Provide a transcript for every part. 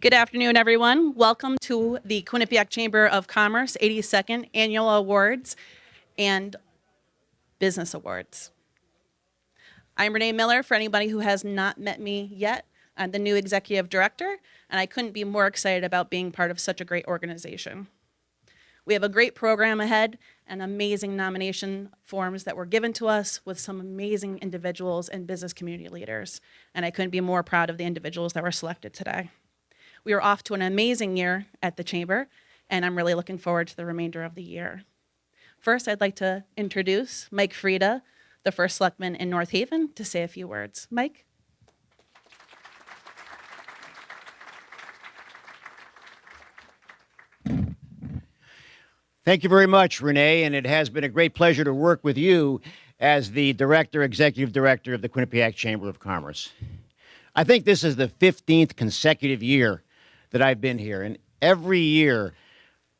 Good afternoon, everyone. Welcome to the Quinnipiac Chamber of Commerce 82nd Annual Awards and Business Awards. I'm Renee Miller. For anybody who has not met me yet, I'm the new Executive Director, and I couldn't be more excited about being part of such a great organization. We have a great program ahead and amazing nomination forms that were given to us with some amazing individuals and business community leaders, and I couldn't be more proud of the individuals that were selected today. We are off to an amazing year at the Chamber, and I'm really looking forward to the remainder of the year. First, I'd like to introduce Mike Frieda, the first selectman in North Haven, to say a few words. Mike? Thank you very much, Renee, and it has been a great pleasure to work with you as the Executive Director of the Quinnipiac Chamber of Commerce. I think this is the 15th consecutive year that I've been here, and every year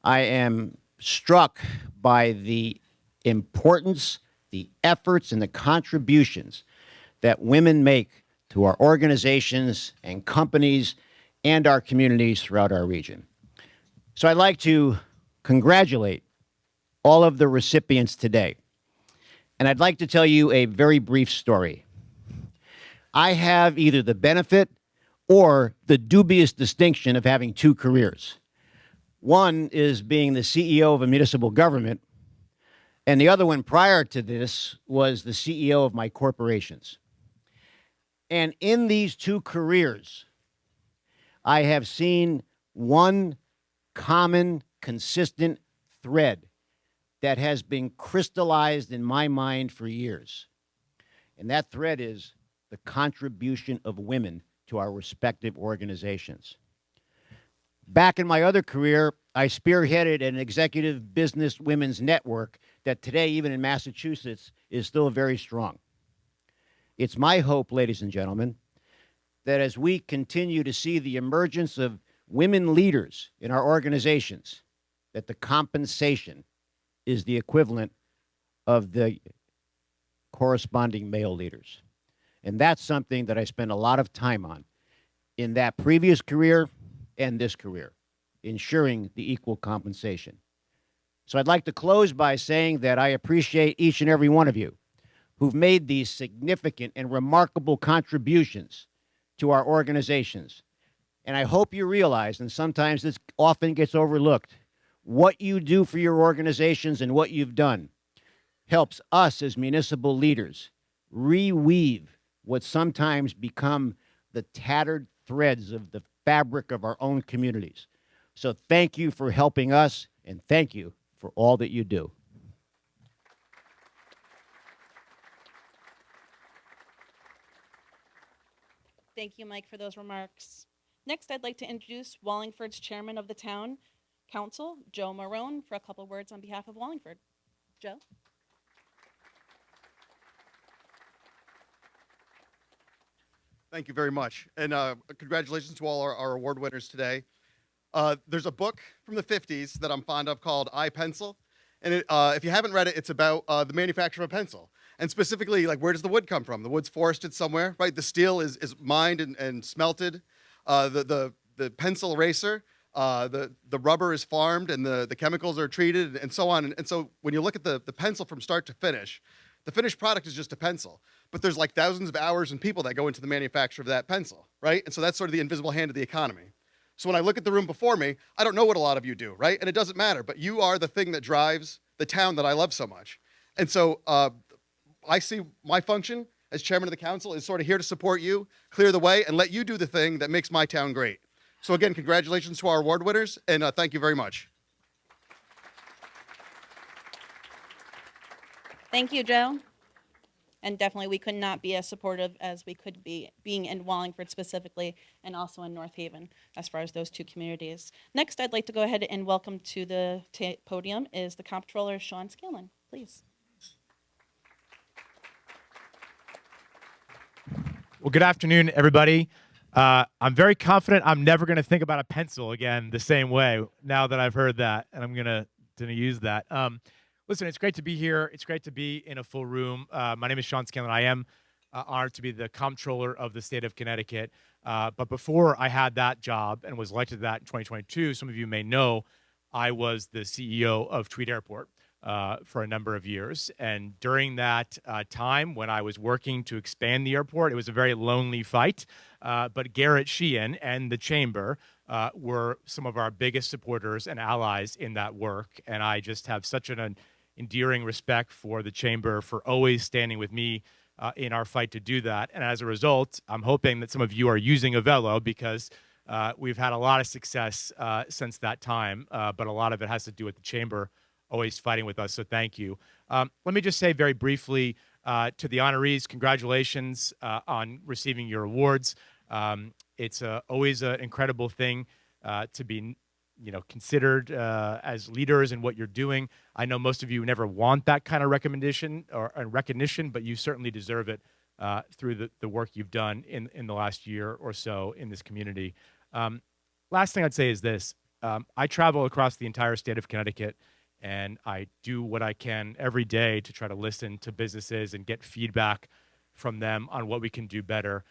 I am struck by the importance, the efforts, and the contributions that women make to our organizations and companies and our communities throughout our region. So I'd like to congratulate all of the recipients today. And I'd like to tell you a very brief story. I have either the benefit or the dubious distinction of having two careers. One is being the CEO of a municipal government, and the other one prior to this was the CEO of my corporations. And in these two careers, I have seen one common, consistent thread that has been crystallized in my mind for years. And that thread is the contribution of women to our respective organizations. Back in my other career, I spearheaded an executive business women's network that today, even in Massachusetts, is still very strong. It's my hope, ladies and gentlemen, that as we continue to see the emergence of women leaders in our organizations, that the compensation is the equivalent of the corresponding male leaders. And that's something that I spend a lot of time on in that previous career and this career, ensuring the equal compensation. So I'd like to close by saying that I appreciate each and every one of you who've made these significant and remarkable contributions to our organizations. And I hope you realize, and sometimes this often gets overlooked, what you do for your organizations and what you've done helps us as municipal leaders reweave what sometimes become the tattered threads of the fabric of our own communities. So thank you for helping us, and thank you for all that you do. Thank you, Mike, for those remarks. Next, I'd like to introduce Wallingford's chairman of the town council, Joe Marone, for a couple words on behalf of Wallingford. Joe? Thank you very much. And congratulations to all our award winners today. There's a book from the 50s that I'm fond of called I, Pencil. And if you haven't read it, it's about the manufacture of a pencil. And specifically, like, where does the wood come from? The wood's forested somewhere, right? The steel is mined and smelted. The pencil eraser, the rubber is farmed, and the chemicals are treated, and so on. And so when you look at the pencil from start to finish, the finished product is just a pencil. But there's like thousands of hours and people that go into the manufacture of that pencil, right? And so that's sort of the invisible hand of the economy. So when I look at the room before me, I don't know what a lot of you do, right? And it doesn't matter, but you are the thing that drives the town that I love so much. And so I see my function as chairman of the council is sort of here to support you, clear the way, and let you do the thing that makes my town great. So again, congratulations to our award winners, and thank you very much. Thank you, Joe. And definitely we could not be as supportive as we could be being in Wallingford specifically and also in North Haven as far as those two communities. Next, I'd like to go ahead and welcome to the podium is the Comptroller, Sean Scanlon, please. Well, good afternoon, everybody. I'm very confident I'm never going to think about a pencil again the same way now that I've heard that, and I'm going to use that. Listen, it's great to be here. It's great to be in a full room. My name is Sean Scanlon. I am honored to be the Comptroller of the state of Connecticut. But before I had that job and was elected to that in 2022, some of you may know I was the CEO of Tweed Airport for a number of years. And during that time when I was working to expand the airport, it was a very lonely fight. But Garrett Sheehan and the Chamber were some of our biggest supporters and allies in that work. And I just have such an endearing respect for the Chamber for always standing with me in our fight to do that. And as a result, I'm hoping that some of you are using Avelo because we've had a lot of success since that time, but a lot of it has to do with the Chamber always fighting with us, so thank you. Let me just say very briefly to the honorees, congratulations on receiving your awards. It's always an incredible thing to be considered as leaders in what you're doing. I know most of you never want that kind of recognition, but you certainly deserve it through the work you've done in the last year or so in this community. Last thing I'd say is this. I travel across the entire state of Connecticut, and I do what I can every day to try to listen to businesses and get feedback from them on what we can do better.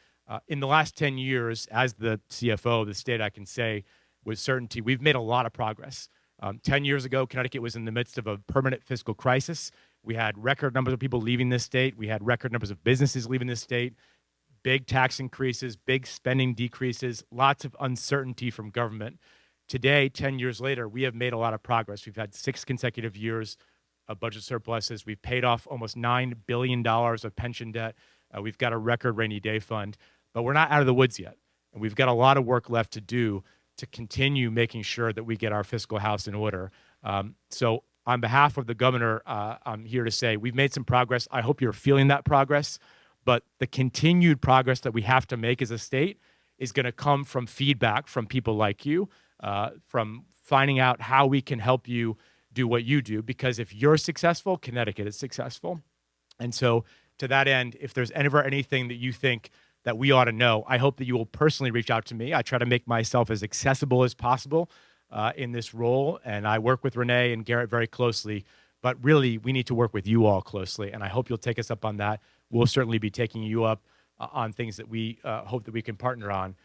In the last 10 years, as the CFO of the state, I can say with certainty, we've made a lot of progress. 10 years ago, Connecticut was in the midst of a permanent fiscal crisis. We had record numbers of people leaving this state. We had record numbers of businesses leaving this state, big tax increases, big spending decreases, lots of uncertainty from government. Today, 10 years later, we have made a lot of progress. We've had 6 consecutive years of budget surpluses. We've paid off almost $9 billion of pension debt. We've got a record rainy day fund, but we're not out of the woods yet. And we've got a lot of work left to do to continue making sure that we get our fiscal house in order. So on behalf of the governor, I'm here to say we've made some progress. I hope you're feeling that progress, but the continued progress that we have to make as a state is going to come from feedback from people like you, from finding out how we can help you do what you do, because if you're successful, Connecticut is successful. And so to that end, if there's ever anything that you think that we ought to know, I hope that you will personally reach out to me. I try to make myself as accessible as possible in this role, and I work with Renee and Garrett very closely, but really we need to work with you all closely, and I hope you'll take us up on that. We'll certainly be taking you up on things that we hope that we can partner on.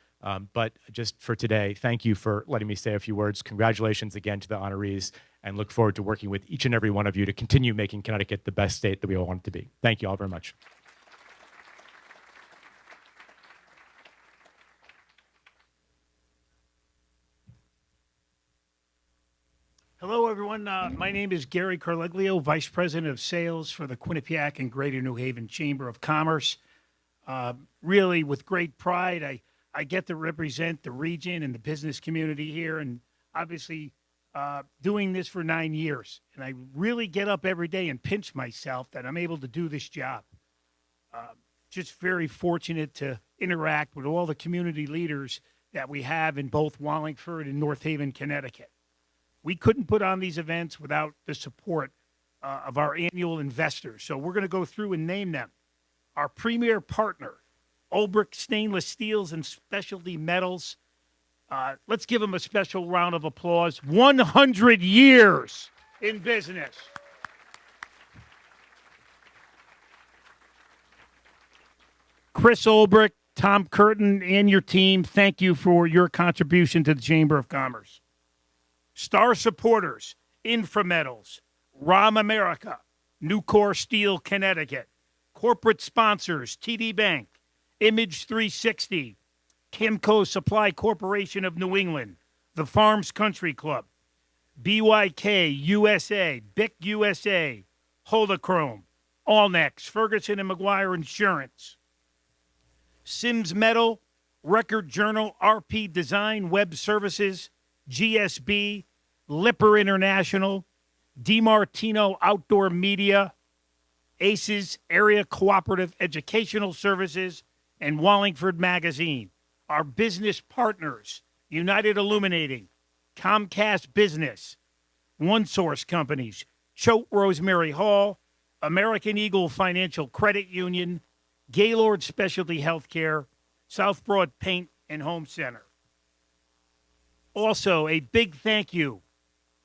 But just for today, thank you for letting me say a few words. Congratulations again to the honorees, and look forward to working with each and every one of you to continue making Connecticut the best state that we all want it to be. Thank you all very much. Hello, everyone. My name is Gary Carleglio, Vice President of Sales for the Quinnipiac and Greater New Haven Chamber of Commerce. Really, with great pride, I get to represent the region and the business community here, and obviously doing this for 9 years. And I really get up every day and pinch myself that I'm able to do this job. Just very fortunate to interact with all the community leaders that we have in both Wallingford and North Haven, Connecticut. We couldn't put on these events without the support of our annual investors. So we're going to go through and name them. Our premier partner, Olbrich Stainless Steels and Specialty Metals. Let's give them a special round of applause. 100 years in business. Chris Olbrich, Tom Curtin, and your team, thank you for your contribution to the Chamber of Commerce. Star supporters, Inframetals, ROM America, Nucor Steel, Connecticut. Corporate sponsors, TD Bank, Image 360, Kimco Supply Corporation of New England, the Farms Country Club, BYK USA, BIC USA, Holochrome, Allnex, Ferguson and McGuire Insurance, Sims Metal, Record Journal, RP Design, Web Services, GSB, Lipper International, DiMartino Outdoor Media, ACES, Area Cooperative Educational Services, and Wallingford Magazine. Our business partners, United Illuminating, Comcast Business, OneSource Companies, Choate Rosemary Hall, American Eagle Financial Credit Union, Gaylord Specialty Healthcare, South Broad Paint and Home Center. Also, a big thank you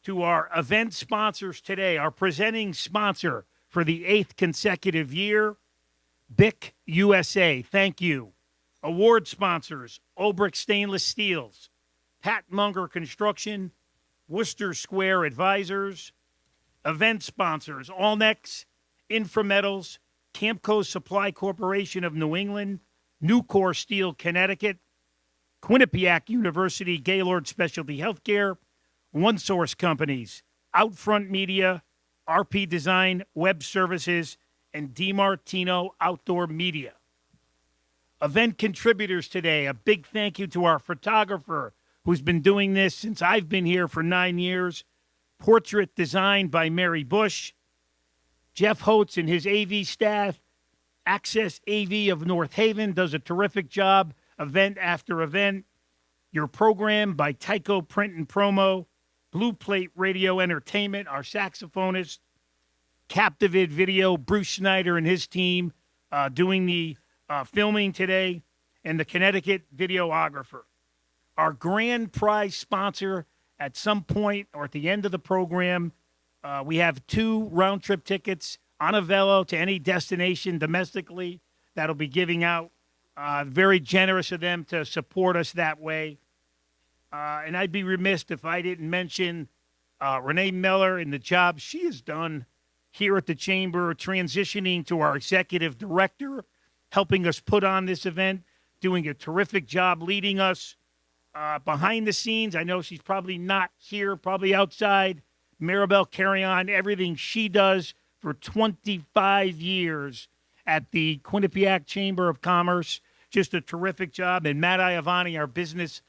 to our event sponsors today. Our presenting sponsor for the 8th consecutive year, BIC USA. Thank you. Award sponsors, Olbrich Stainless Steels, Pat Munger Construction, Worcester Square Advisors. Event sponsors, Allnex, Inframetals, Camco Supply Corporation of New England, Nucor Steel Connecticut, Quinnipiac University Gaylord Specialty Healthcare, One Source Companies, Outfront Media, RP Design Web Services, and DiMartino Outdoor Media. Event contributors today, a big thank you to our photographer who's been doing this since I've been here for 9 years. Portrait designed by Mary Bush. Jeff Holtz and his AV staff. Access AV of North Haven does a terrific job, event after event. Your program by Tyco Print and Promo. Blue Plate Radio Entertainment, our saxophonist. Captivate Video, Bruce Snyder and his team doing the filming today. And the Connecticut videographer. Our grand prize sponsor at some point or at the end of the program, we have 2 round-trip tickets on a Velo to any destination domestically that'll be giving out. Very generous of them to support us that way. And I'd be remiss if I didn't mention Renee Miller and the job she has done here at the Chamber, transitioning to our executive director, helping us put on this event, doing a terrific job leading us. Behind the scenes, I know she's probably not here, probably outside. Maribel carry on everything she does for 25 years at the Quinnipiac Chamber of Commerce. Just a terrific job. And Matt Iavani, our business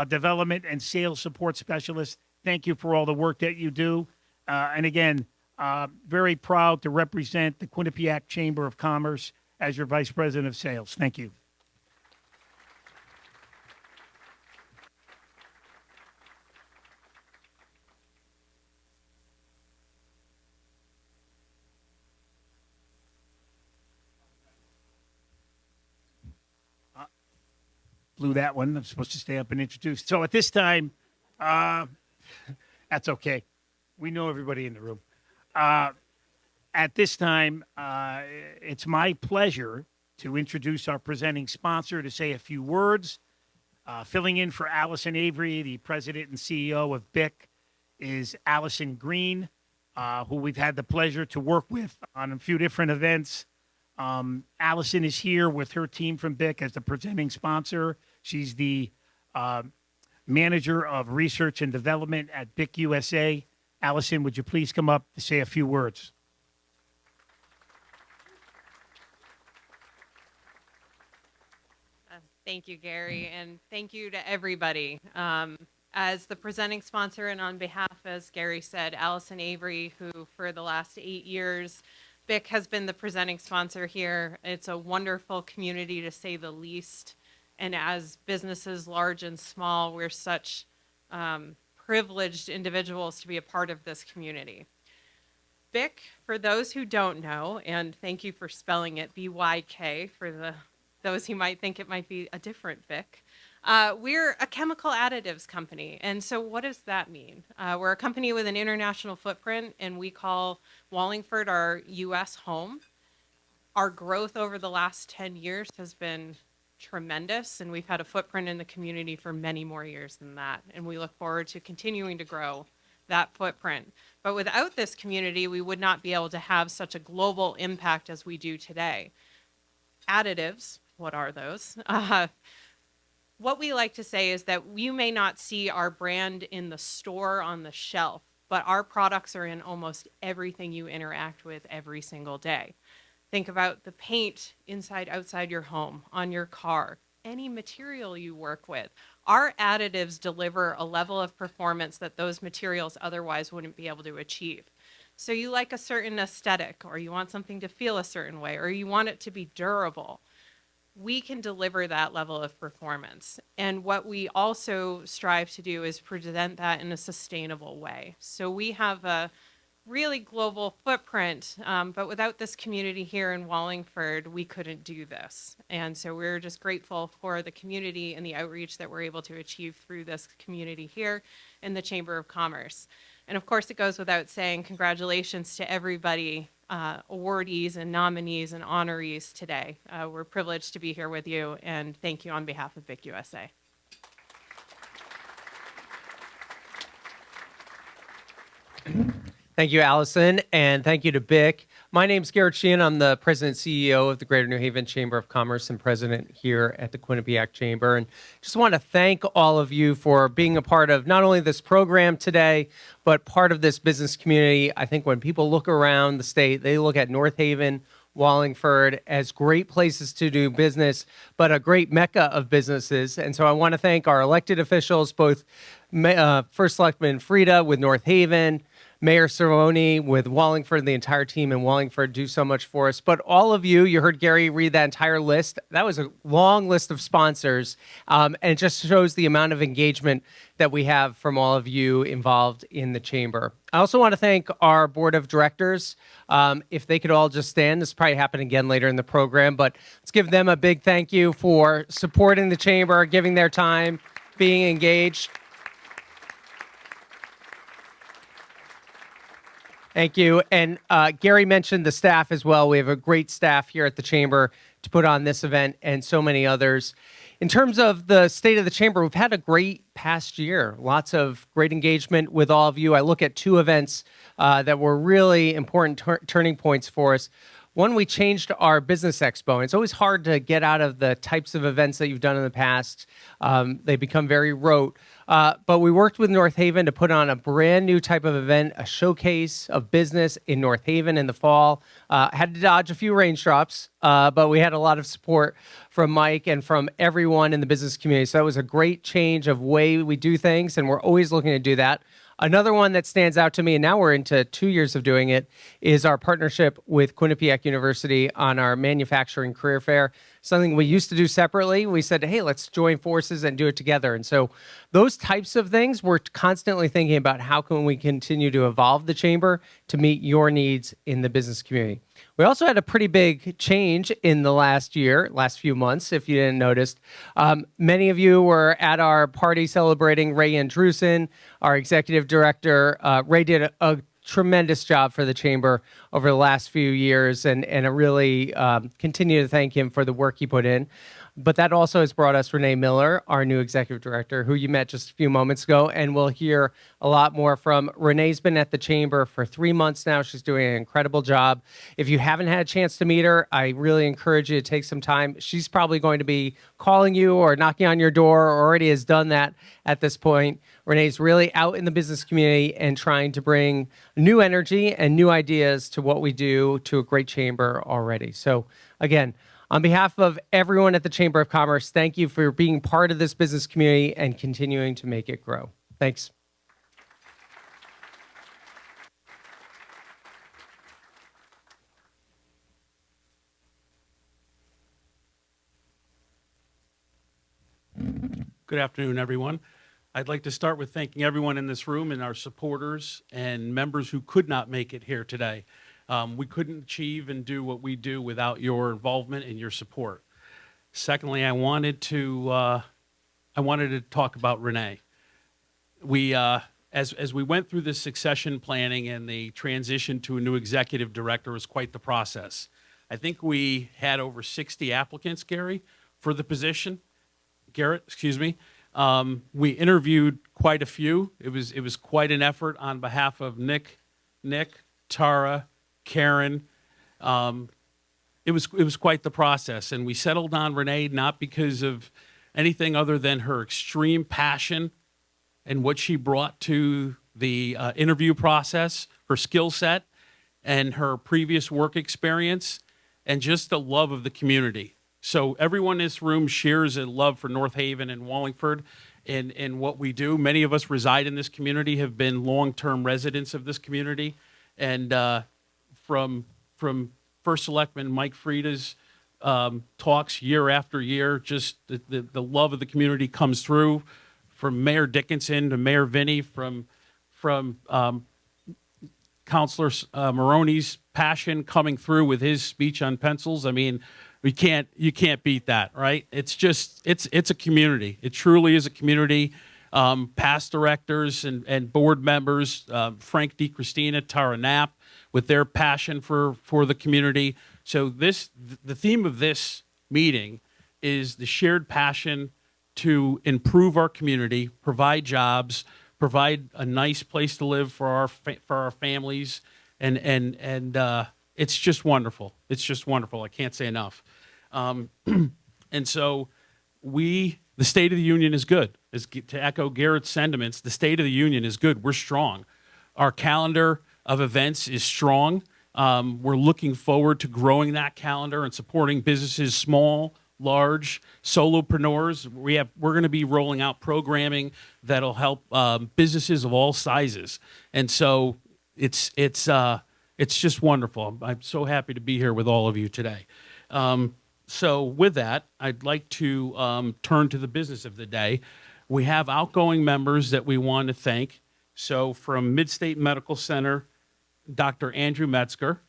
development and sales support specialist, thank you for all the work that you do. And again, very proud to represent the Quinnipiac Chamber of Commerce as your Vice President of Sales. Thank you. Blew that one. I'm supposed to stay up and introduce. So at this time, that's okay. We know everybody in the room. At this time, it's my pleasure to introduce our presenting sponsor, to say a few words. Filling in for Allison Avery, the president and CEO of BIC, is Allison Green, who we've had the pleasure to work with on a few different events. Allison is here with her team from BIC as the presenting sponsor. She's the manager of research and development at BIC USA. Allison, would you please come up to say a few words? Thank you, Gary, and thank you to everybody. As the presenting sponsor and on behalf, as Gary said, Allison Avery, who for the last 8 years, BIC has been the presenting sponsor here. It's a wonderful community, to say the least. And as businesses large and small, we're such privileged individuals to be a part of this community. BIC, for those who don't know, and thank you for spelling it B-Y-K for those who might think it might be a different BIC. We're a chemical additives company. And so what does that mean? We're a company with an international footprint, and we call Wallingford our U.S. home. Our growth over the last 10 years has been tremendous, and we've had a footprint in the community for many more years than that. And we look forward to continuing to grow that footprint. But without this community, we would not be able to have such a global impact as we do today. Additives, what are those? What we like to say is that you may not see our brand in the store on the shelf, but our products are in almost everything you interact with every single day. Think about the paint inside, outside your home, on your car, any material you work with. Our additives deliver a level of performance that those materials otherwise wouldn't be able to achieve. So you like a certain aesthetic, or you want something to feel a certain way, or you want it to be durable. We can deliver that level of performance. And what we also strive to do is present that in a sustainable way. So we have a really global footprint, but without this community here in Wallingford, we couldn't do this. And so we're just grateful for the community and the outreach that we're able to achieve through this community here in the Chamber of Commerce. And of course, it goes without saying, congratulations to everybody awardees and nominees and honorees today. We're privileged to be here with you, and thank you on behalf of BIC USA. Thank you, Allison, and thank you to BIC. My name's Garrett Sheehan. I'm the President and CEO of the Greater New Haven Chamber of Commerce and President here at the Quinnipiac Chamber. And just want to thank all of you for being a part of not only this program today, but part of this business community. I think when people look around the state, they look at North Haven, Wallingford as great places to do business, but a great mecca of businesses. And so I want to thank our elected officials, both First Selectman Frieda with North Haven, Mayor Cerrone with Wallingford, the entire team in Wallingford do so much for us. But all of you, you heard Gary read that entire list. That was a long list of sponsors, and it just shows the amount of engagement that we have from all of you involved in the chamber. I also want to thank our board of directors. If they could all just stand, this will probably happen again later in the program, but let's give them a big thank you for supporting the chamber, giving their time, being engaged. Thank you. And Gary mentioned the staff as well. We have a great staff here at the Chamber to put on this event and so many others. In terms of the state of the Chamber, we've had a great past year. Lots of great engagement with all of you. I look at two events that were really important turning points for us. One, we changed our business expo. And it's always hard to get out of the types of events that you've done in the past. They become very rote. But we worked with North Haven to put on a brand new type of event, a showcase of business in North Haven in the fall. Had to dodge a few raindrops, but we had a lot of support from Mike and from everyone in the business community. So that was a great change of way we do things, and we're always looking to do that. Another one that stands out to me, and now we're into 2 years of doing it, is our partnership with Quinnipiac University on our manufacturing career fair. Something we used to do separately. We said, hey, let's join forces and do it together. And so those types of things, we're constantly thinking about how can we continue to evolve the chamber to meet your needs in the business community. We also had a pretty big change in the last few months, if you didn't notice. Many of you were at our party celebrating Ray Andrusen, our executive director. Ray did a tremendous job for the chamber over the last few years, and I really continue to thank him for the work he put in. But that also has brought us Renee Miller, our new executive director, who you met just a few moments ago, and we'll hear a lot more from. Renee's been at the chamber for 3 months now. She's doing an incredible job. If you haven't had a chance to meet her, I really encourage you to take some time. She's probably going to be calling you or knocking on your door, or already has done that at this point. Renee's really out in the business community and trying to bring new energy and new ideas to what we do to a great chamber already. So again, on behalf of everyone at the Chamber of Commerce, thank you for being part of this business community and continuing to make it grow. Thanks. Good afternoon, everyone. I'd like to start with thanking everyone in this room and our supporters and members who could not make it here today. We couldn't achieve and do what we do without your involvement and your support. Secondly, I wanted to talk about Renee. We, as we went through this succession planning and the transition to a new executive director was quite the process. I think we had over 60 applicants, Gary, for the position. Garrett, excuse me. We interviewed quite a few. It was quite an effort on behalf of Nick, Tara, Karen. It was quite the process, and we settled on Renee not because of anything other than her extreme passion and what she brought to the interview process, her skill set, and her previous work experience, and just the love of the community. So everyone in this room shares a love for North Haven and Wallingford and what we do. Many of us reside in this community, have been long-term residents of this community, and from First Selectman Mike Frieda's talks year after year, just the love of the community comes through. From Mayor Dickinson to Mayor Vinnie, from Councilor Maroney's passion coming through with his speech on pencils. I mean, you can't beat that, right? It's a community. It truly is a community. past directors and board members, Frank DiCristina, Tara Knapp, with their passion for the community. So the theme of this meeting is the shared passion to improve our community, provide jobs, provide a nice place to live for our families, and it's just wonderful. It's just wonderful. I can't say enough. And so the State of the Union is good. To echo Garrett's sentiments, the State of the Union is good. We're strong. Our calendar of events is strong. We're looking forward to growing that calendar and supporting businesses, small, large, solopreneurs. We're going to be rolling out programming that'll help businesses of all sizes. And so it's just wonderful. I'm so happy to be here with all of you today. So with that, I'd like to turn to the business of the day. We have outgoing members that we want to thank. So from Midstate Medical Center, Dr. Andrew Metzger.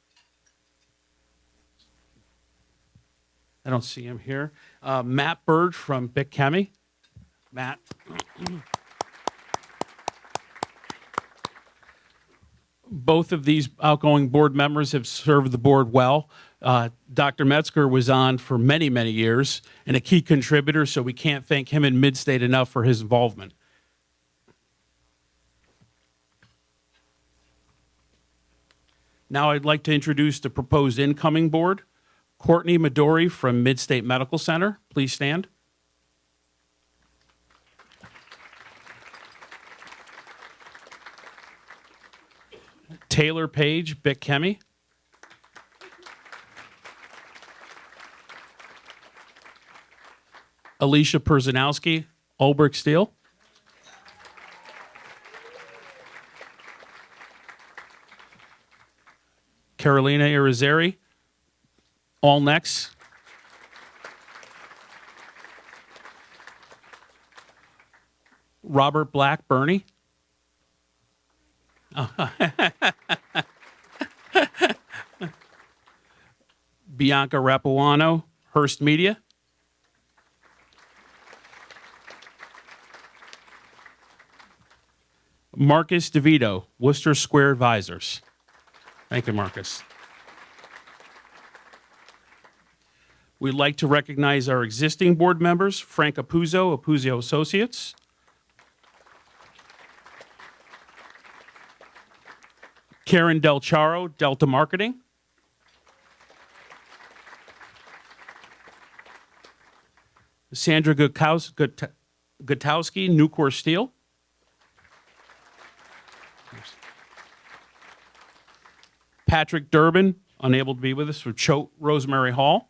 I don't see him here. Matt Bird from Bic Chemi. Matt. Both of these outgoing board members have served the board well. Dr. Metzger was on for many, many years and a key contributor, so we can't thank him and Midstate enough for his involvement. Now I'd like to introduce the proposed incoming board. Courtney Midori from Midstate Medical Center, please stand. Taylor Page, Bic Chemi. Alicia Perzanowski, Ulbrich Steel. Carolina Irizarry, Allnex. Robert Black, Bernie. Bianca Rapuano, Hearst Media. Marcus DeVito, Worcester Square Advisors. Thank you, Marcus. We'd like to recognize our existing board members, Frank Apuzzo, Apuzzo Associates. Karen Del Charo, Delta Marketing. Sandra Gutowski, Nucor Steel. Patrick Durbin, unable to be with us, from Choate Rosemary Hall.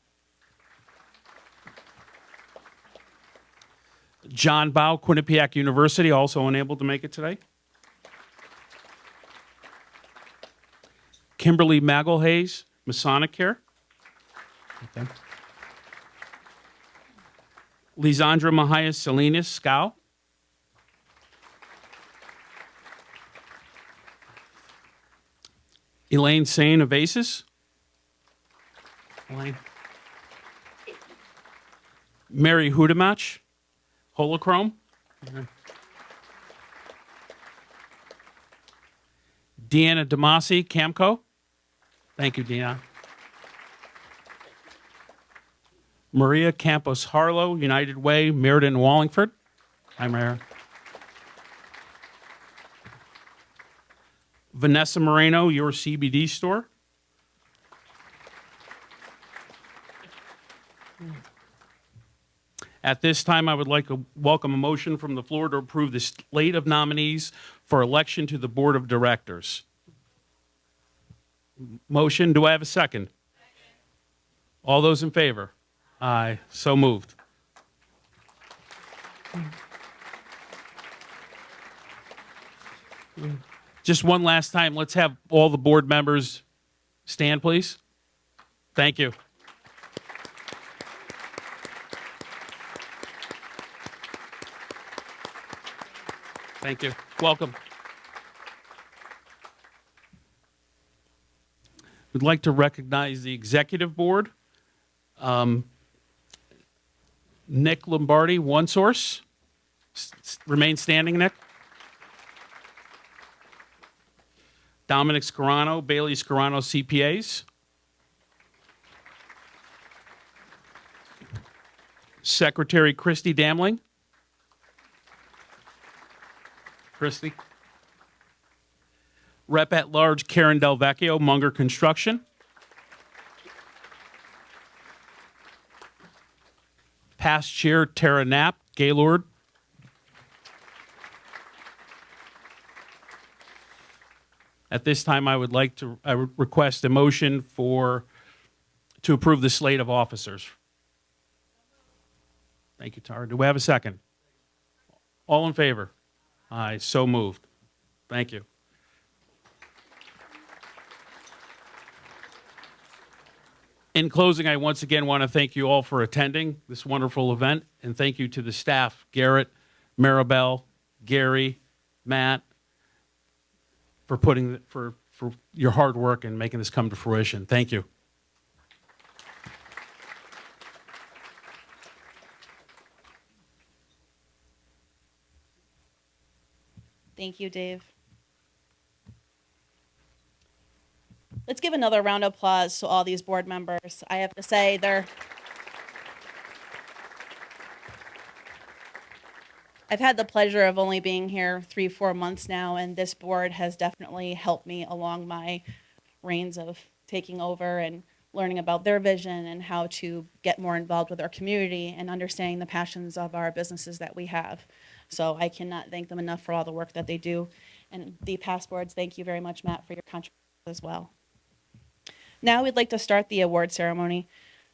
John Bow, Quinnipiac University, also unable to make it today. Kimberly Magalhaes, Masonic Care. Okay. Lisandra Mahias Salinas, SCOW. Elaine Sane of ACES. Elaine. Mary Hudemach, Holochrome. Deanna Damasi, Camco. Thank you, Deanna. Maria Campos Harlow, United Way, Meriden, Wallingford. Hi, Maria. Vanessa Moreno, Your CBD Store. At this time, I would like to welcome a motion from the floor to approve the slate of nominees for election to the Board of Directors. Motion, do I have a second? All those in favor? Aye, so moved. Just one last time, let's have all the board members stand, please. Thank you. Thank you. Welcome. We'd like to recognize the executive board. Nick Lombardi, OneSource. remain standing, Nick. Dominic Scarano, Bailey Scarano CPAs. Secretary Christy Damling. Christy. Rep at Large Karen Del Vecchio, Munger Construction. Past Chair Tara Knapp, Gaylord. At this time, I would request a motion to approve the slate of officers. Thank you, Tara. Do we have a second? All in favor? Aye, so moved. Thank you. In closing, I once again want to thank you all for attending this wonderful event, and thank you to the staff, Garrett, Maribel, Gary, Matt, for your hard work and making this come to fruition. Thank you. Thank you, Dave. Let's give another round of applause to all these board members. I have to say, I've had the pleasure of only being here 3-4 months now, and this board has definitely helped me along my reins of taking over and learning about their vision and how to get more involved with our community and understanding the passions of our businesses that we have. So I cannot thank them enough for all the work that they do. And the past boards, thank you very much, Matt, for your contributions as well. Now we'd like to start the award ceremony.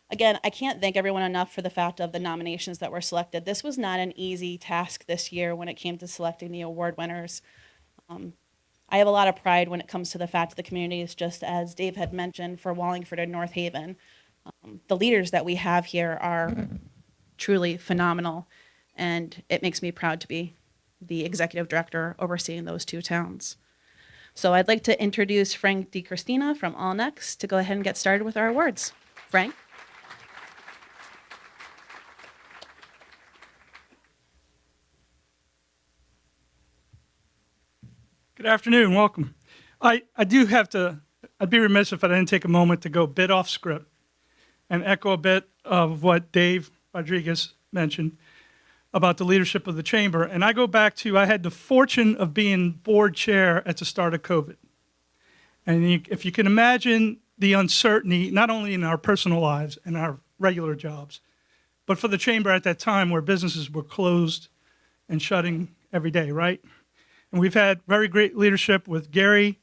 Again, I can't thank everyone enough for the fact of the nominations that were selected. This was not an easy task this year when it came to selecting the award winners. I have a lot of pride when it comes to the fact of the communities, just as Dave had mentioned, for Wallingford and North Haven. The leaders that we have here are truly phenomenal, and it makes me proud to be the executive director overseeing those two towns. So I'd like to introduce Frank DiCristina from All Next to go ahead and get started with our awards. Frank? Good afternoon, welcome. I do have to, I'd be remiss if I didn't take a moment to go a bit off script and echo a bit of what Dave Rodriguez mentioned about the leadership of the chamber. And I go back to, I had the fortune of being board chair at the start of COVID. And if you can imagine the uncertainty, not only in our personal lives and our regular jobs, but for the chamber at that time where businesses were closed and shutting every day, right? And we've had very great leadership with Gary,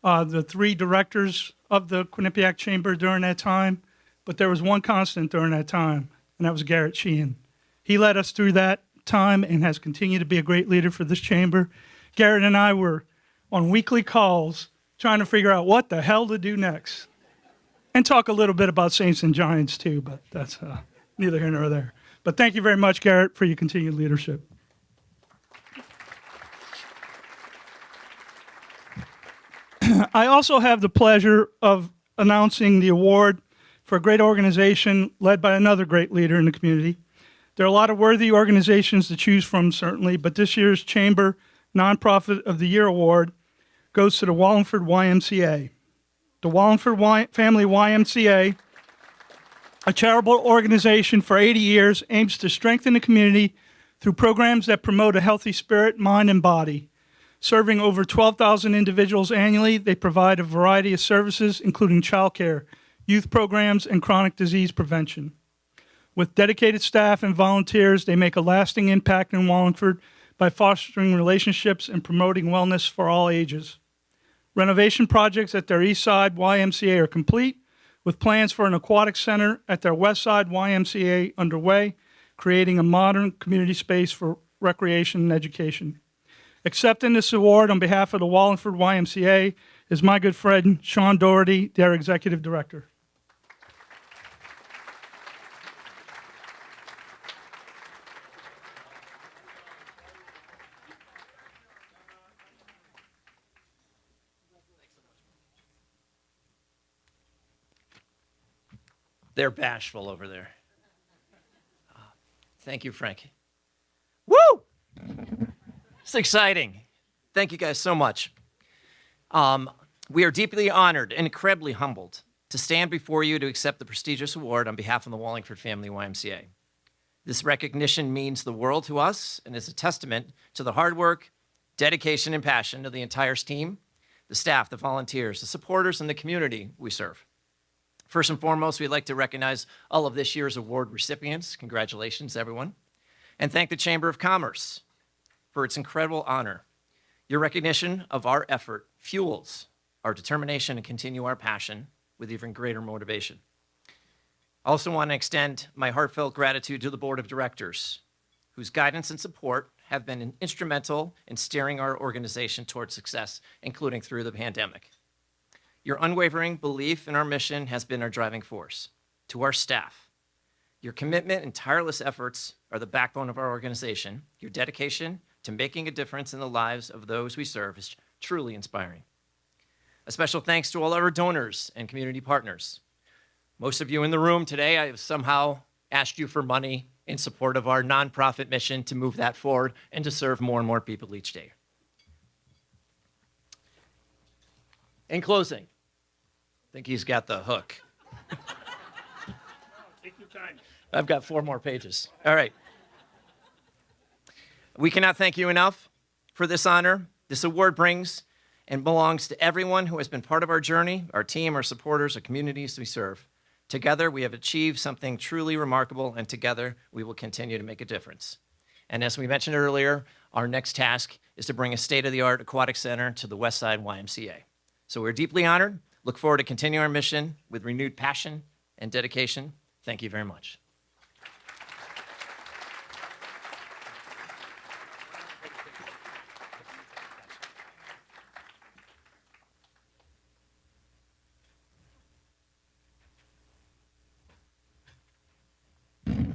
the 3 directors of the Quinnipiac Chamber during that time. But there was one constant during that time, and that was Garrett Sheehan. He led us through that time and has continued to be a great leader for this chamber. Garrett and I were on weekly calls trying to figure out what the hell to do next. And talk a little bit about Saints and Giants too, but that's neither here nor there. But thank you very much, Garrett, for your continued leadership. I also have the pleasure of announcing the award for a great organization led by another great leader in the community. There are a lot of worthy organizations to choose from, certainly, but this year's Chamber Nonprofit of the Year Award goes to the Wallingford YMCA. The Wallingford Family YMCA, a charitable organization for 80 years, aims to strengthen the community through programs that promote a healthy spirit, mind, and body. Serving over 12,000 individuals annually, they provide a variety of services, including childcare, youth programs, and chronic disease prevention. With dedicated staff and volunteers, they make a lasting impact in Wallingford by fostering relationships and promoting wellness for all ages. Renovation projects at their East Side YMCA are complete, with plans for an aquatic center at their West Side YMCA underway, creating a modern community space for recreation and education. Accepting this award on behalf of the Wallingford YMCA is my good friend, Sean Doherty, their executive director. They're bashful over there. Thank you, Frank. Woo! It's exciting. Thank you guys so much. We are deeply honored and incredibly humbled to stand before you to accept the prestigious award on behalf of the Wallingford Family YMCA. This recognition means the world to us and is a testament to the hard work, dedication, and passion of the entire team, the staff, the volunteers, the supporters, and the community we serve. First and foremost, we'd like to recognize all of this year's award recipients. Congratulations, everyone. And thank the Chamber of Commerce for its incredible honor. Your recognition of our effort fuels our determination to continue our passion with even greater motivation. I also want to extend my heartfelt gratitude to the Board of Directors, whose guidance and support have been instrumental in steering our organization towards success, including through the pandemic. Your unwavering belief in our mission has been our driving force. To our staff, your commitment and tireless efforts are the backbone of our organization. Your dedication to making a difference in the lives of those we serve is truly inspiring. A special thanks to all our donors and community partners. Most of you in the room today, I have somehow asked you for money in support of our nonprofit mission to move that forward and to serve more and more people each day. In closing, I think he's got the hook. Take your time. I've got 4 more pages. All right. We cannot thank you enough for this honor. This award brings and belongs to everyone who has been part of our journey, our team, our supporters, our communities we serve. Together, we have achieved something truly remarkable, and together, we will continue to make a difference. And as we mentioned earlier, our next task is to bring a state-of-the-art aquatic center to the Westside YMCA. So we're deeply honored. Look forward to continuing our mission with renewed passion and dedication. Thank you very much.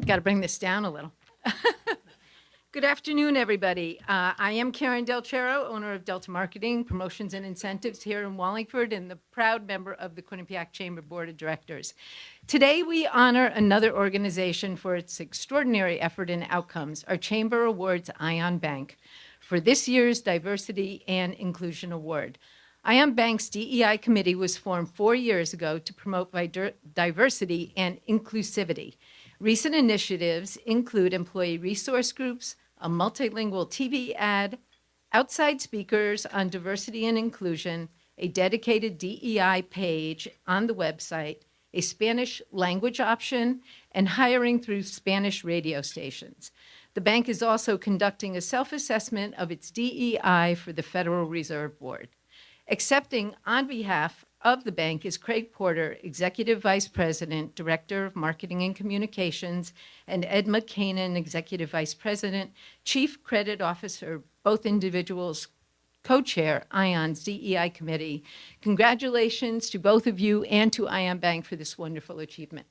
Got to bring this down a little. Good afternoon, everybody. I am Karen Del Chero, owner of Delta Marketing, Promotions and Incentives here in Wallingford, and the proud member of the Quinnipiac Chamber Board of Directors. Today, we honor another organization for its extraordinary effort and outcomes, our Chamber awards Ion Bank, for this year's Diversity and Inclusion Award. Ion Bank's DEI committee was formed 4 years ago to promote diversity and inclusivity. Recent initiatives include employee resource groups, a multilingual TV ad, outside speakers on diversity and inclusion, a dedicated DEI page on the website, a Spanish language option, and hiring through Spanish radio stations. The bank is also conducting a self-assessment of its DEI for the Federal Reserve Board. Accepting on behalf of the bank is Craig Porter, Executive Vice President, Director of Marketing and Communications, and Ed McCanan, Executive Vice President, Chief Credit Officer, both individuals co-chair ION's DEI Committee. Congratulations to both of you and to ION Bank for this wonderful achievement.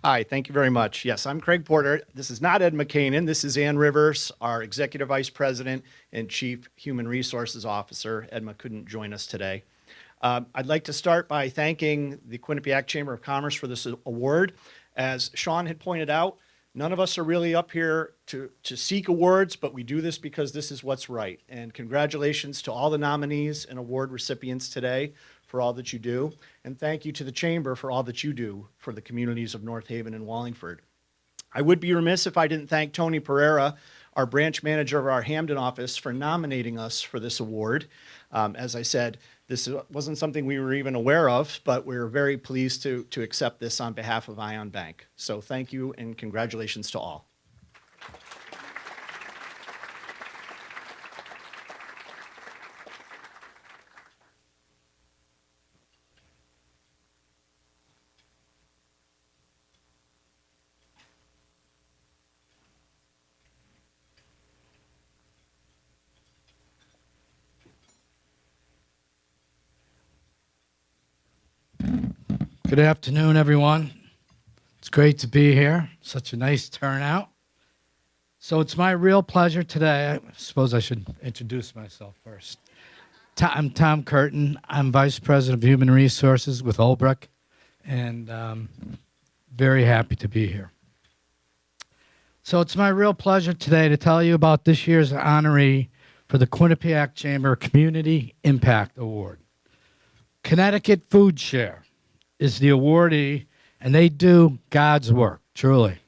Hi, thank you very much. Yes, I'm Craig Porter. This is not Ed McCanan. This is Ann Rivers, our Executive Vice President and Chief Human Resources Officer. Edma couldn't join us today. I'd like to start by thanking the Quinnipiac Chamber of Commerce for this award. As Sean had pointed out, none of us are really up here to seek awards, but we do this because this is what's right. And congratulations to all the nominees and award recipients today for all that you do. And thank you to the Chamber for all that you do for the communities of North Haven and Wallingford. I would be remiss if I didn't thank Tony Pereira, our branch manager of our Hamden office, for nominating us for this award. As I said, this wasn't something we were even aware of, but we're very pleased to accept this on behalf of ION Bank. So thank you and congratulations to all. Good afternoon, everyone. It's great to be here. Such a nice turnout. So it's my real pleasure today. I suppose I should introduce myself first. I'm Tom Curtin. I'm Vice President of Human Resources with Olbrich, and very happy to be here. So it's my real pleasure today to tell you about this year's honoree for the Quinnipiac Chamber Community Impact Award. Connecticut Food Share is the awardee, and they do God's work, truly.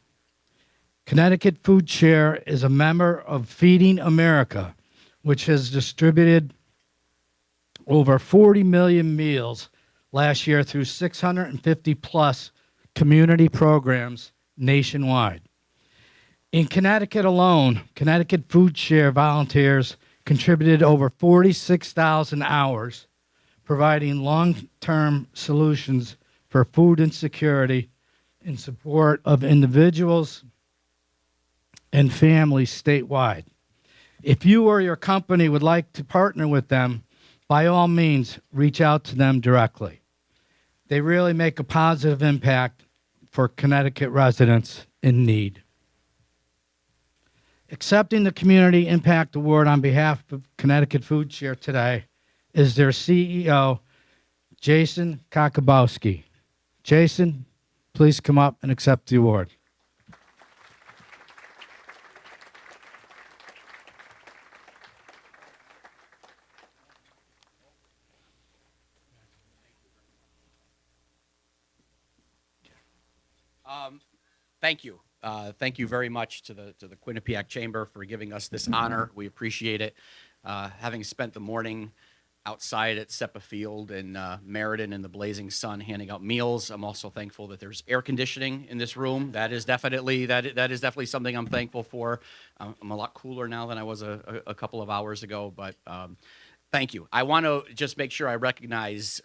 Connecticut Food Share is a member of Feeding America, which has distributed over 40 million meals last year through 650 plus community programs nationwide. In Connecticut alone, Connecticut Food Share volunteers contributed over 46,000 hours, providing long-term solutions for food insecurity in support of individuals and families statewide. If you or your company would like to partner with them, by all means, reach out to them directly. They really make a positive impact for Connecticut residents in need. Accepting the Community Impact Award on behalf of Connecticut Food Share today is their CEO, Jason Kakabowski. Jason, please come up and accept the award. Thank you. Thank you very much to the Quinnipiac Chamber for giving us this honor. We appreciate it. Having spent the morning outside at Seppa Field and Meriden in the blazing sun handing out meals, I'm also thankful that there's air conditioning in this room. That is definitely something I'm thankful for. I'm a lot cooler now than I was a couple of hours ago, but thank you. I want to just make sure I recognize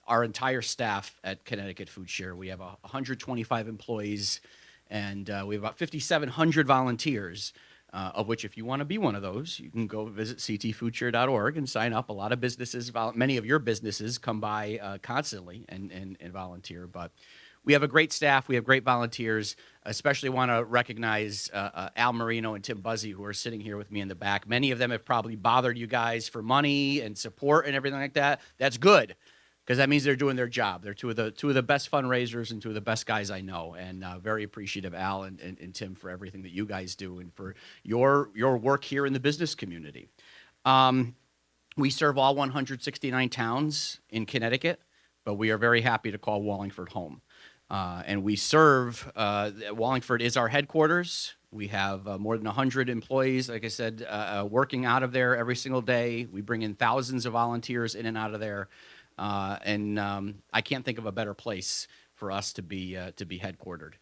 our entire staff at Connecticut Food Share. We have 125 employees, and we have about 5,700 volunteers, of which if you want to be one of those, you can go visit ctfoodshare.org and sign up. A lot of businesses, many of your businesses come by constantly and volunteer, but we have a great staff. We have great volunteers. Especially want to recognize Al Marino and Tim Buzzy, who are sitting here with me in the back. Many of them have probably bothered you guys for money and support and everything like that. That's good, because that means they're doing their job. They're two of the best fundraisers and two of the best guys I know, and very appreciative, Al and Tim, for everything that you guys do and for your work here in the business community. We serve all 169 towns in Connecticut, but we are very happy to call Wallingford home. And we serve, Wallingford is our headquarters. We have more than 100 employees, like I said, working out of there every single day. We bring in thousands of volunteers in and out of there. And I can't think of a better place for us to be headquartered.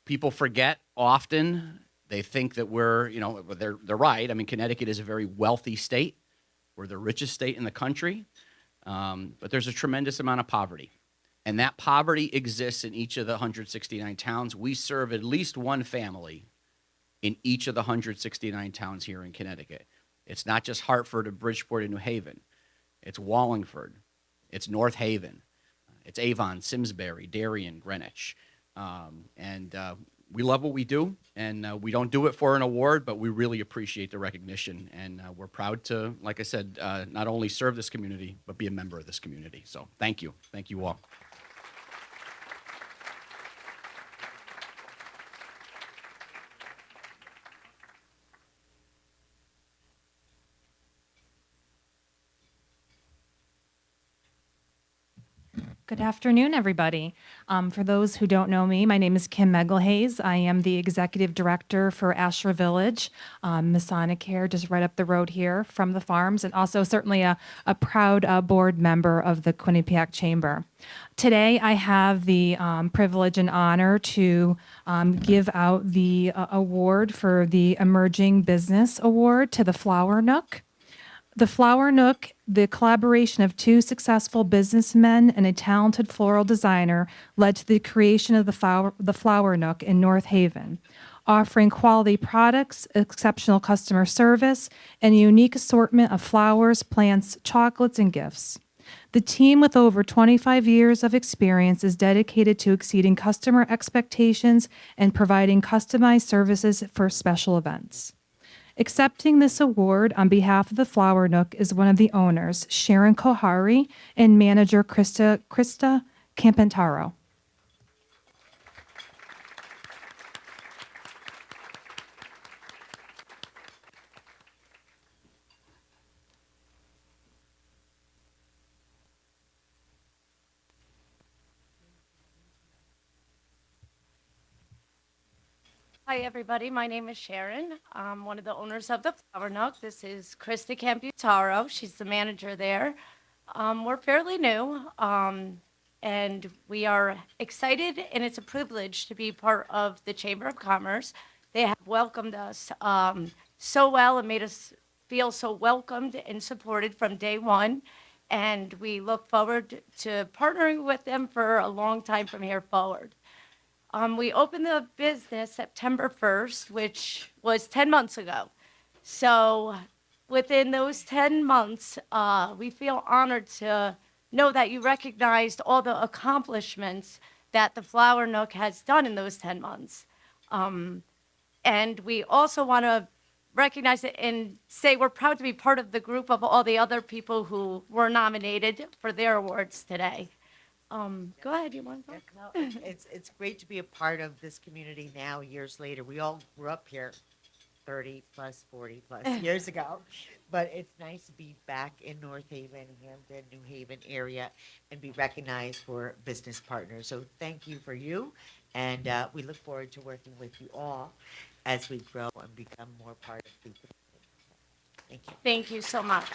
People forget often. They think that we're, they're right. I mean, Connecticut is a very wealthy state. We're the richest state in the country. But there's a tremendous amount of poverty. And that poverty exists in each of the 169 towns. We serve at least one family in each of the 169 towns here in Connecticut. It's not just Hartford and Bridgeport and New Haven. It's Wallingford. It's North Haven, it's Avon, Simsbury, Darien, Greenwich. We love what we do, and we don't do it for an award, but we really appreciate the recognition, and we're proud to, like I said, not only serve this community, but be a member of this community. So thank you. Thank you all. Good afternoon, everybody. For those who don't know me, my name is Kim Meglhays. I am the Executive Director for Asher Village, Masonic just right up the road here from the farms, and also certainly a proud board member of the Quinnipiac Chamber. Today, I have the privilege and honor to give out the award for the Emerging Business Award to the Flower Nook. The Flower Nook, the collaboration of two successful businessmen and a talented floral designer, led to the creation of the Flower Nook in North Haven, offering quality products, exceptional customer service, and a unique assortment of flowers, plants, chocolates, and gifts. The team, with over 25 years of experience, is dedicated to exceeding customer expectations and providing customized services for special events. Accepting this award on behalf of the Flower Nook is one of the owners, Sharon Kohari, and manager Krista Campantaro. Hi, everybody. My name is Sharon. I'm one of the owners of the Flower Nook. This is Krista Camputaro. She's the manager there. We're fairly new, and we are excited, and it's a privilege to be part of the Chamber of Commerce. They have welcomed us so well and made us feel so welcomed and supported from day one, and we look forward to partnering with them for a long time from here forward. We opened the business September 1st, which was 10 months ago. So within those 10 months, we feel honored to know that you recognized all the accomplishments that the Flower Nook has done in those 10 months. And we also want to recognize it and say we're proud to be part of the group of all the other people who were nominated for their awards today. Go ahead, you want to go? No, it's great to be a part of this community now, years later. We all grew up here 30 plus, 40 plus years ago, but it's nice to be back in North Haven, Hampton, New Haven area, and be recognized for business partners. So thank you for you, and we look forward to working with you all as we grow and become more part of the community. Thank you. Thank you so much.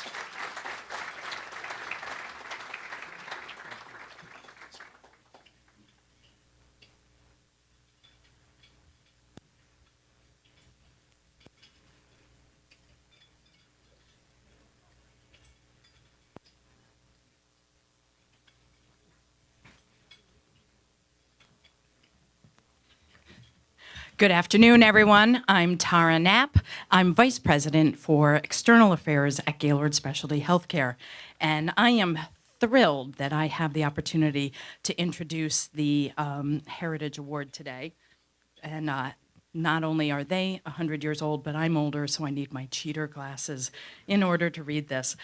Good afternoon, everyone. I'm Tara Knapp. I'm Vice President for External Affairs at Gaylord Specialty Healthcare. And I am thrilled that I have the opportunity to introduce the Heritage Award today. And not only are they 100 years old, but I'm older, so I need my cheater glasses in order to read this.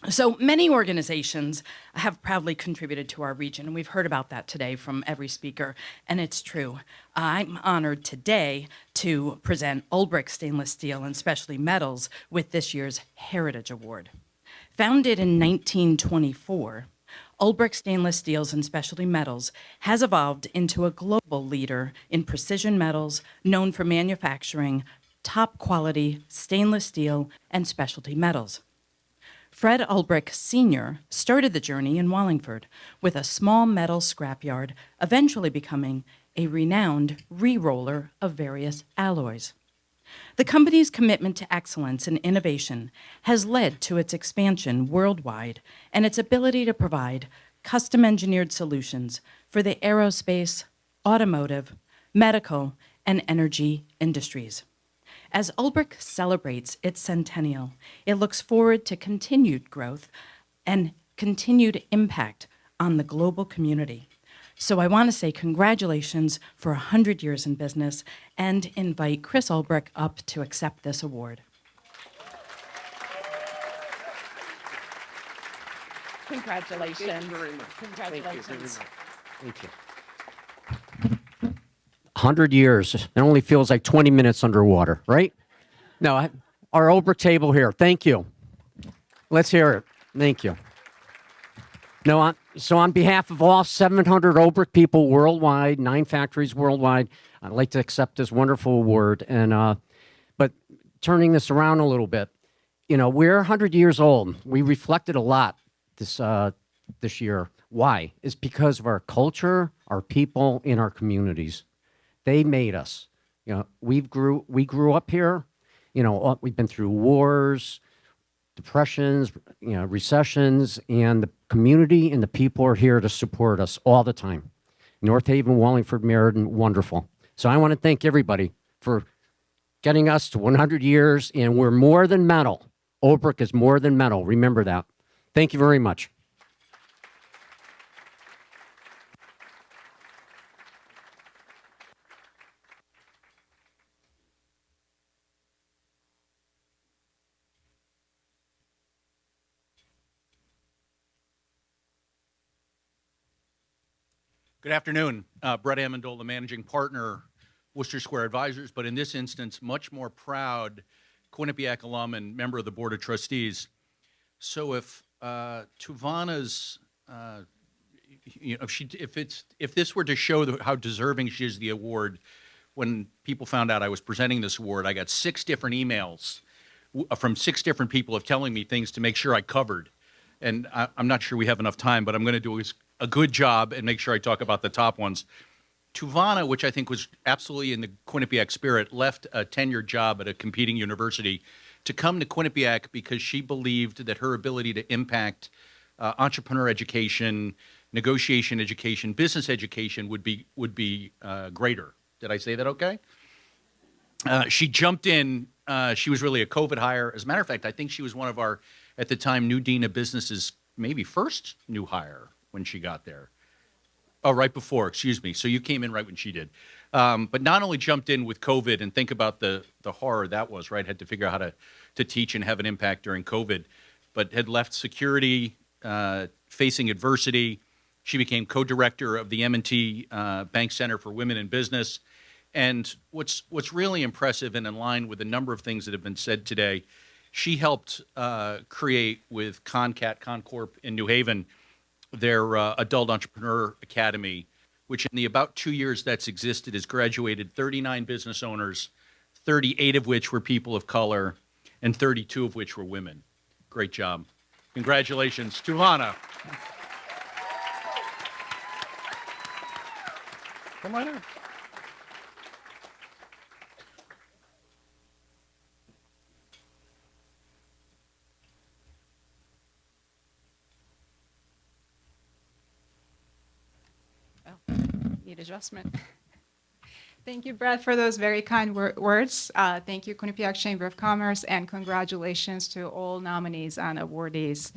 So many organizations have proudly contributed to our region, and we've heard about that today from every speaker, and it's true. I'm honored today to present Olbrich Stainless Steel and Specialty Metals with this year's Heritage Award. Founded in 1924, Olbrich Stainless Steels and Specialty Metals has evolved into a global leader in precision metals, known for manufacturing top quality stainless steel and specialty metals. Fred Ulbrich Sr. started the journey in Wallingford with a small metal scrapyard, eventually becoming a renowned re-roller of various alloys. The company's commitment to excellence and innovation has led to its expansion worldwide and its ability to provide custom-engineered solutions for the aerospace, automotive, medical, and energy industries. As Ulbrich celebrates its centennial, it looks forward to continued growth and continued impact on the global community. So I want to say congratulations for 100 years in business and invite Chris Ulbrich up to accept this award. Congratulations. Thank you very much. Congratulations. Thank you. 100 years. It only feels like 20 minutes underwater, right? No, our Ulbrich table here. Thank you. Let's hear it. Thank you. No, so on behalf of all 700 Ulbrich people worldwide, 9 factories worldwide, I'd like to accept this wonderful award. And but turning this around a little bit, you know, we're 100 years old. We reflected a lot this year. Why? It's because of our culture, our people, and our communities. They made us. You know, we grew up here. You know, we've been through wars, depressions, you know, recessions, and the community and the people are here to support us all the time. North Haven, Wallingford, Meriden, wonderful. So I want to thank everybody for getting us to 100 years, and we're more than metal. Ulbrich is more than metal. Remember that. Thank you very much. Good afternoon. Brett Amendola, managing partner, Worcester Square Advisors, but in this instance, much more proud Quinnipiac alum and member of the Board of Trustees. So if Tuvana's, if this were to show how deserving she is of the award, when people found out I was presenting this award, I got 6 different emails from 6 different people of telling me things to make sure I covered. And I'm not sure we have enough time, but I'm going to do a good job and make sure I talk about the top ones. Tuvana, which I think was absolutely in the Quinnipiac spirit, left a tenured job at a competing university to come to Quinnipiac because she believed that her ability to impact entrepreneur education, negotiation education, business education would be greater. Did I say that okay? She jumped in. She was really a COVID hire. As a matter of fact, I think she was one of our, at the time, new dean of business's maybe first new hire when she got there. Oh, right before, excuse me. So you came in right when she did. But not only jumped in with COVID, and think about the horror that was, right? Had to figure out how to teach and have an impact during COVID, but had left security, facing adversity. She became co-director of the M&T Bank Center for Women in Business. And what's really impressive and in line with a number of things that have been said today, she helped create with Concorp in New Haven their Adult Entrepreneur Academy, which in the about 2 years that's existed has graduated 39 business owners, 38 of which were people of color, and 32 of which were women. Great job. Congratulations, Tuvana. Come on in. Need adjustment. Thank you, Brett, for those very kind words. Thank you, Quinnipiac Chamber of Commerce, and congratulations to all nominees and awardees.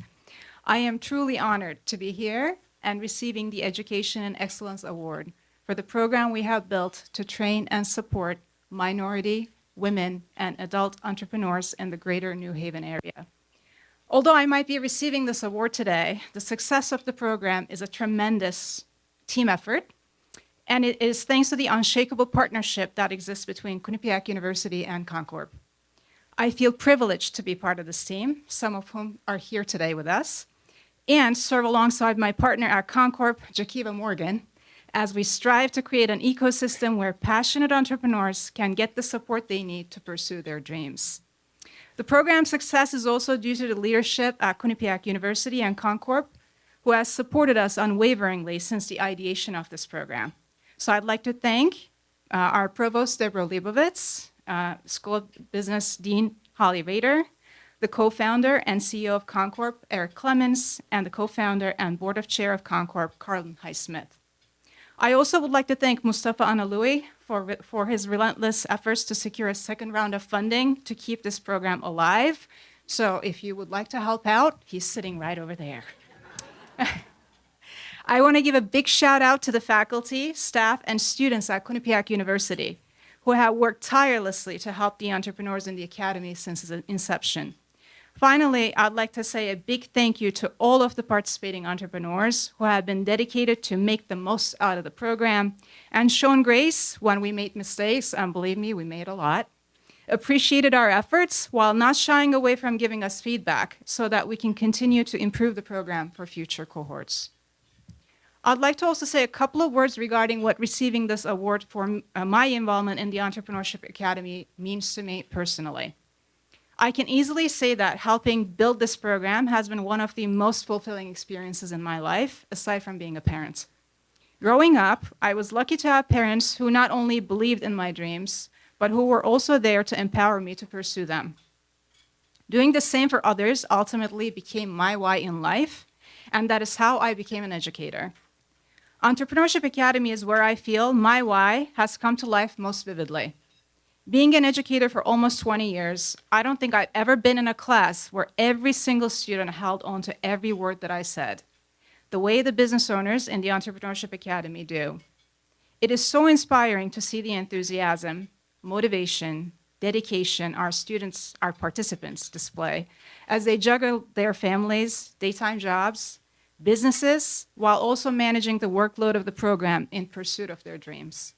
I am truly honored to be here and receiving the Education and Excellence Award for the program we have built to train and support minority, women, and adult entrepreneurs in the greater New Haven area. Although I might be receiving this award today, the success of the program is a tremendous team effort, and it is thanks to the unshakable partnership that exists between Quinnipiac University and Concorp. I feel privileged to be part of this team, some of whom are here today with us, and serve alongside my partner at Concorp, Jakiva Morgan, as we strive to create an ecosystem where passionate entrepreneurs can get the support they need to pursue their dreams. The program's success is also due to the leadership at Quinnipiac University and Concorp, who has supported us unwaveringly since the ideation of this program. So I'd like to thank our Provost, Deborah Leibovitz, School of Business Dean Holly Rader, the co-founder and CEO of Concorp, Eric Clemens, and the co-founder and board of chair of Concorp, Carlton Highsmith. I also would like to thank Mustafa Analui for his relentless efforts to secure a second round of funding to keep this program alive. So if you would like to help out, he's sitting right over there. I want to give a big shout out to the faculty, staff, and students at Quinnipiac University who have worked tirelessly to help the entrepreneurs in the academy since its inception. Finally, I'd like to say a big thank you to all of the participating entrepreneurs who have been dedicated to make the most out of the program and shown grace when we made mistakes, and believe me, we made a lot, appreciated our efforts while not shying away from giving us feedback so that we can continue to improve the program for future cohorts. I'd like to also say a couple of words regarding what receiving this award for my involvement in the Entrepreneurship Academy means to me personally. I can easily say that helping build this program has been one of the most fulfilling experiences in my life, aside from being a parent. Growing up, I was lucky to have parents who not only believed in my dreams, but who were also there to empower me to pursue them. Doing the same for others ultimately became my why in life, and that is how I became an educator. Entrepreneurship Academy is where I feel my why has come to life most vividly. Being an educator for almost 20 years, I don't think I've ever been in a class where every single student held on to every word that I said, the way the business owners in the Entrepreneurship Academy do. It is so inspiring to see the enthusiasm, motivation, dedication our students, our participants display as they juggle their families, daytime jobs, businesses, while also managing the workload of the program in pursuit of their dreams.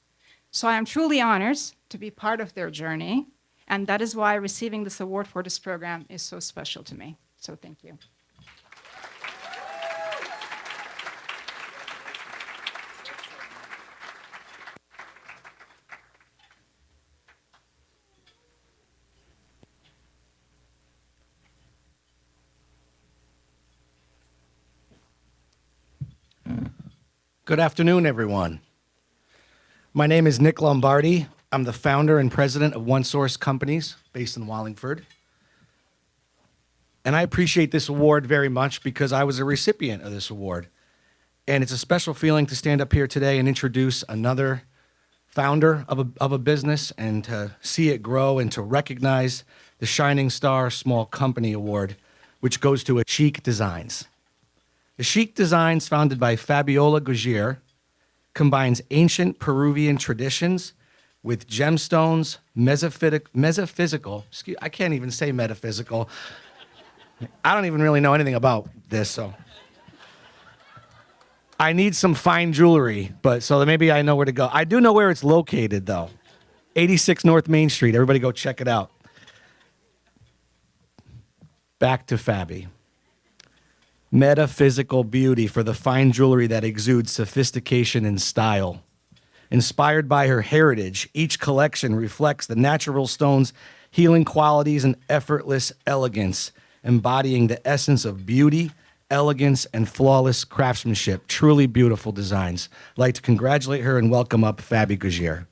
So I am truly honored to be part of their journey, and that is why receiving this award for this program is so special to me. So thank you. Good afternoon, everyone. My name is Nick Lombardi. I'm the founder and president of One Source Companies based in Wallingford. And I appreciate this award very much because I was a recipient of this award. And it's a special feeling to stand up here today and introduce another founder of a business and to see it grow and to recognize the Shining Star Small Company Award, which goes to Chic Designs. The Chic Designs, founded by Fabiola Gugier, combines ancient Peruvian traditions with gemstones, metaphysical, I can't even say metaphysical. I don't even really know anything about this, so. I need some fine jewelry, but so maybe I know where to go. I do know where it's located, though. 86 North Main Street. Everybody go check it out. Back to Fabi. Metaphysical beauty for the fine jewelry that exudes sophistication and style. Inspired by her heritage, each collection reflects the natural stone's healing qualities and effortless elegance, embodying the essence of beauty, elegance, and flawless craftsmanship. Truly beautiful designs. I'd like to congratulate her and welcome up Fabi Gugier.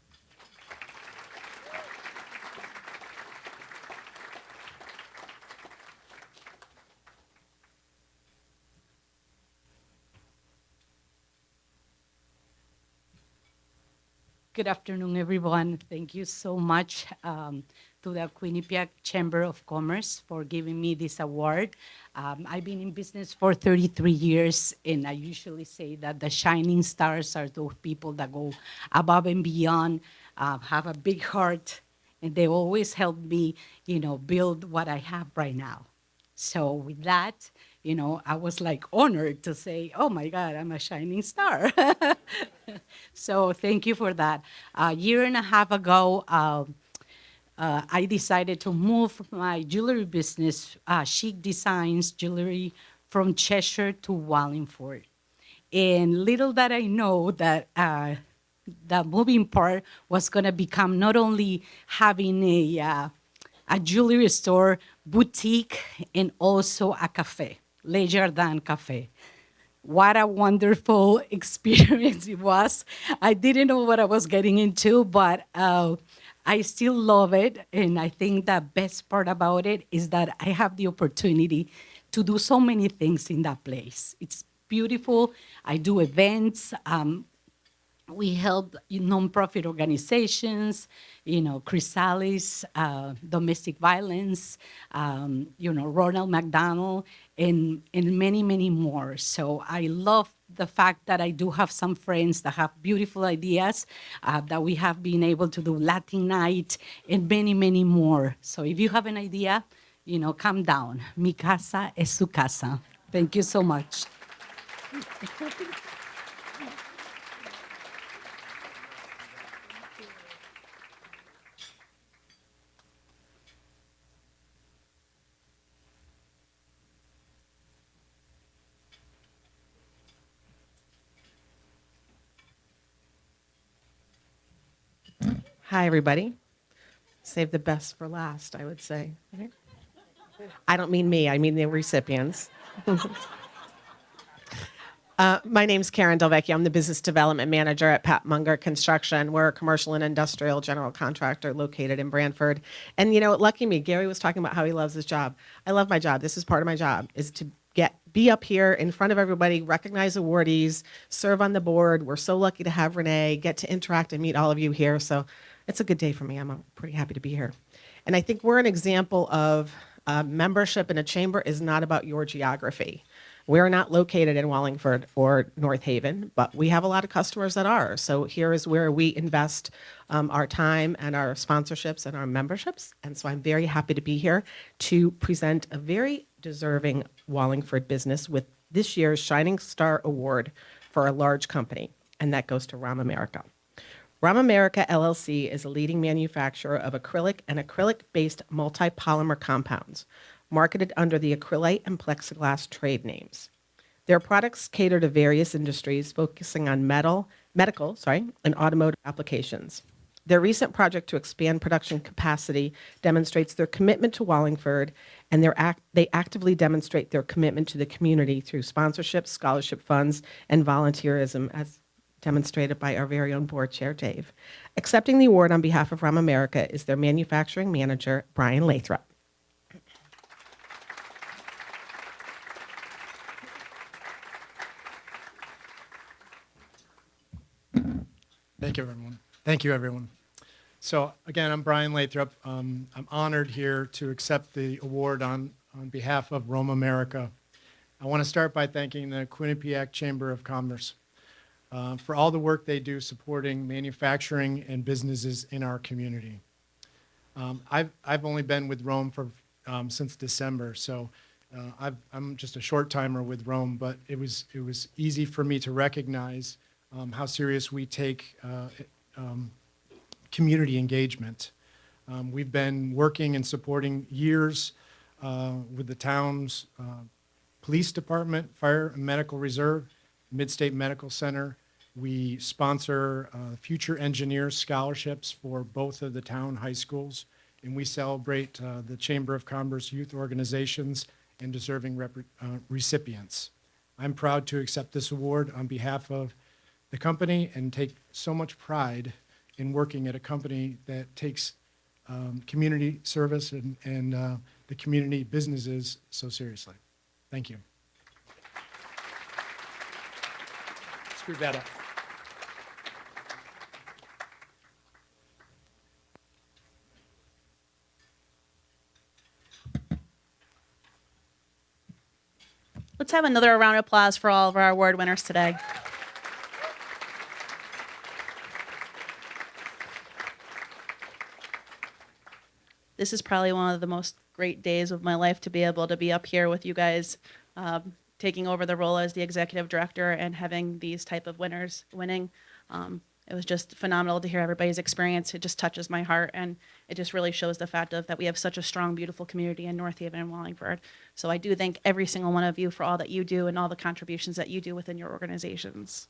Good afternoon, everyone. Thank you so much to the Quinnipiac Chamber of Commerce for giving me this award. I've been in business for 33 years, and I usually say that the shining stars are those people that go above and beyond, have a big heart, and they always help me, build what I have right now. So with that, I was like honored to say, oh my God, I'm a shining star. So thank you for that. A year and a half ago, I decided to move my jewelry business, Chic Designs Jewelry, from Cheshire to Wallingford. And little that I know that the moving part was going to become not only having a jewelry store, boutique, and also a cafe, Le Jardin Cafe. What a wonderful experience it was. I didn't know what I was getting into, but I still love it. And I think the best part about it is that I have the opportunity to do so many things in that place. It's beautiful. I do events. We help nonprofit organizations, Chrysalis, domestic violence, Ronald McDonald, and many, many more. So I love the fact that I do have some friends that have beautiful ideas, that we have been able to do Latin Night and many, many more. So if you have an idea, come down. Mi casa es su casa. Thank you so much. Hi, everybody. Save the best for last, I would say. I don't mean me, I mean the recipients. My name's Karen Delvecchio. I'm the business development manager at Pat Munger Construction. We're a commercial and industrial general contractor located in Brantford. And lucky me, Gary was talking about how he loves his job. I love my job. This is part of my job, is to be up here in front of everybody, recognize awardees, serve on the board. We're so lucky to have Renee, get to interact and meet all of you here. So It's a good day for me. I'm pretty happy to be here. And I think we're an example of membership in a chamber is not about your geography. We're not located in Wallingford or North Haven, but we have a lot of customers that are. So here is where we invest our time and our sponsorships and our memberships. And so I'm very happy to be here to present a very deserving Wallingford business with this year's Shining Star Award for a large company, and that goes to Ram America. Ram America LLC is a leading manufacturer of acrylic and acrylic-based multi-polymer compounds, marketed under the acrylite and plexiglass trade names. Their products cater to various industries, focusing on medical, and automotive applications. Their recent project to expand production capacity demonstrates their commitment to Wallingford, and they actively demonstrate their commitment to the community through sponsorships, scholarship funds, and volunteerism, as demonstrated by our very own board chair, Dave. Accepting the award on behalf of Ram America is their manufacturing manager, Brian Lathrop. Thank you, everyone. Thank you, everyone. So again, I'm Brian Lathrop. I'm honored here to accept the award on behalf of Rome America. I want to start by thanking the Quinnipiac Chamber of Commerce for all the work they do supporting manufacturing and businesses in our community. I've only been with Rome for since December, so I'm just a short timer with Rome, but it was easy for me to recognize how serious we take community engagement. We've been working and supporting years with the town's police department, fire and medical reserve, Mid-State Medical Center. We sponsor future engineers scholarships for both of the town high schools, and we celebrate the Chamber of Commerce youth organizations and deserving recipients. I'm proud to accept this award on behalf of the company and take so much pride in working at a company that takes community service and the community businesses so seriously. Thank you. Screw that up. Let's have another round of applause for all of our award winners today. This is probably one of the most great days of my life to be able to be up here with you guys, taking over the role as the executive director and having these type of winners winning. It was just phenomenal to hear everybody's experience. It just touches my heart, and it just really shows the fact of that we have such a strong, beautiful community in North Haven and Wallingford. So I do thank every single one of you for all that you do and all the contributions that you do within your organizations.